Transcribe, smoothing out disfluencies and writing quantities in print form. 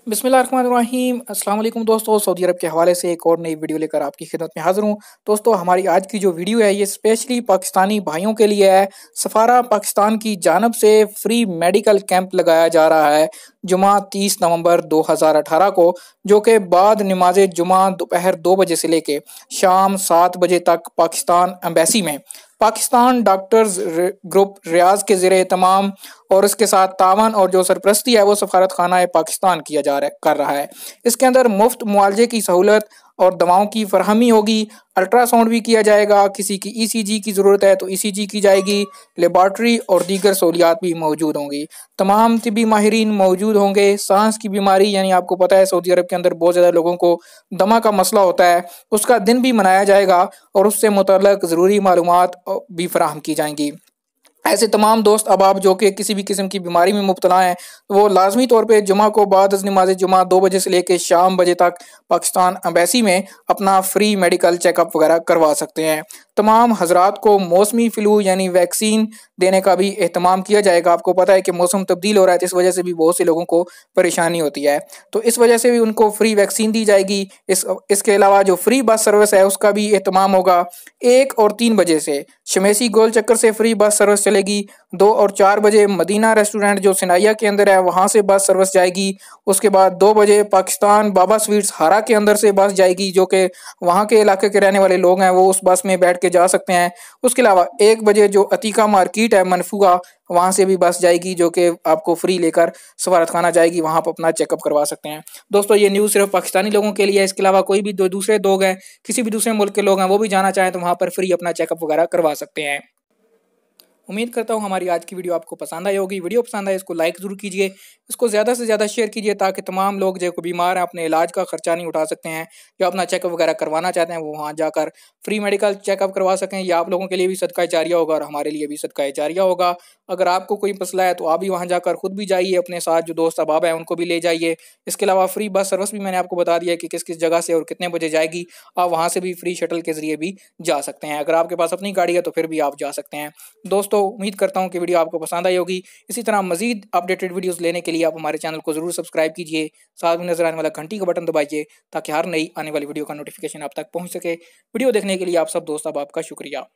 बिस्मिल्लाहिर्रहमानिर्रहीम। अस्सलाम वालेकुम दोस्तों, सऊदी अरब के हवाले से एक और नई वीडियो लेकर आपकी खिदमत में हाज़िर हूँ। दोस्तों, हमारी आज की जो वीडियो है ये स्पेशली पाकिस्तानी भाइयों के लिए है। सफ़ारा पाकिस्तान की जानब से फ्री मेडिकल कैंप लगाया जा रहा है जुमा 30 नवंबर 2018 को, जो कि बाद नमाज जुमा दोपहर 2 बजे से लेके शाम 7 बजे तक पाकिस्तान एम्बेसी में पाकिस्तान डॉक्टर्स ग्रुप रियाज के ज़ेरे तमाम और इसके साथ तावन और जो सरपरस्ती है वो सफारत खाना पाकिस्तान किया कर रहा है। इसके अंदर मुफ्त मुआवजे की सहूलत और दवाओं की फरहमी होगी। अल्ट्रासाउंड भी किया जाएगा। किसी की ईसीजी की ज़रूरत है तो ईसीजी की जाएगी। लेबॉर्ट्री और दीगर सहूलियात भी मौजूद होंगी। तमाम तिबी माहिरीन मौजूद होंगे। सांस की बीमारी यानी आपको पता है सऊदी अरब के अंदर बहुत ज़्यादा लोगों को दमा का मसला होता है, उसका दिन भी मनाया जाएगा और उससे मुतल्लक ज़रूरी मालूमात भी फराहम की जाएंगी। ऐसे तमाम दोस्त अहबाब जो कि किसी भी किस्म की बीमारी में मुब्तला हैं वो लाजमी तौर पे जुमा को बाद नमाज जुमा 2 बजे से लेकर शाम बजे तक पाकिस्तान एम्बेसी में अपना फ्री मेडिकल चेकअप वगैरह करवा सकते हैं। तमाम हजरात को मौसमी फ्लू यानी वैक्सीन देने का भी एहतमाम किया जाएगा। आपको पता है कि मौसम तब्दील हो रहा है तो इस वजह से भी बहुत से लोगों को परेशानी होती है, तो इस वजह से भी उनको फ्री वैक्सीन दी जाएगी। इसके अलावा जो फ्री बस सर्विस है उसका भी एहतमाम होगा। 1 और 3 बजे से शमेसी गोल चक्कर से फ्री बस सर्विस चलेगी। 2 और 4 बजे मदीना रेस्टोरेंट जो सिनाइया के अंदर है वहाँ से बस सर्विस जाएगी। उसके बाद 2 बजे पाकिस्तान बाबा स्वीट्स हारा के अंदर से बस जाएगी, जो कि वहाँ के इलाके के रहने वाले लोग हैं वो उस बस में बैठ के जा सकते हैं। उसके अलावा 1 बजे जो अतीका मार्केट है मनफूगा वहाँ से भी बस जाएगी, जो कि आपको फ्री लेकर सफारत खाना जाएगी, वहाँ पर अपना चेकअप करवा सकते हैं। दोस्तों, ये न्यूज़ सिर्फ पाकिस्तानी लोगों के लिए है। इसके अलावा कोई भी दूसरे लोग हैं, किसी भी दूसरे मुल्क के लोग हैं, वो भी जाना चाहें तो वहाँ पर फ्री अपना चेकअप वगैरह करवा सकते हैं। उम्मीद करता हूँ हमारी आज की वीडियो आपको पसंद आई होगी। वीडियो पसंद आए इसको लाइक ज़रूर कीजिए, इसको ज़्यादा से ज़्यादा शेयर कीजिए ताकि तमाम लोग जो बीमार हैं अपने इलाज का खर्चा नहीं उठा सकते हैं या अपना चेकअप वगैरह करवाना चाहते हैं वो वहाँ जाकर फ्री मेडिकल चेकअप करवा सकें। या आप लोगों के लिए भी सदका जारिया होगा और हमारे लिए भी सदका जारिया होगा। अगर आपको कोई मसला है तो आप भी वहाँ जाकर खुद भी जाइए, अपने साथ जो दोस्त अहबाब हैं उनको भी ले जाइए। इसके अलावा फ्री बस सर्विस भी मैंने आपको बता दिया है कि किस किस जगह से और कितने बजे जाएगी। आप वहाँ से भी फ्री शटल के ज़रिए भी जा सकते हैं। अगर आपके पास अपनी गाड़ी है तो फिर भी आप जा सकते हैं। दोस्तों, उम्मीद करता हूँ कि वीडियो आपको पसंद आई होगी। इसी तरह मजीद अपडेटेड वीडियोस लेने के लिए आप हमारे चैनल को ज़रूर सब्सक्राइब कीजिए। साथ में नजर आने वाला घंटी का बटन दबाइए ताकि हर नई आने वाली वीडियो का नोटिफिकेशन आप तक पहुँच सके। वीडियो देखने के लिए आप सब दोस्त अब आपका शुक्रिया।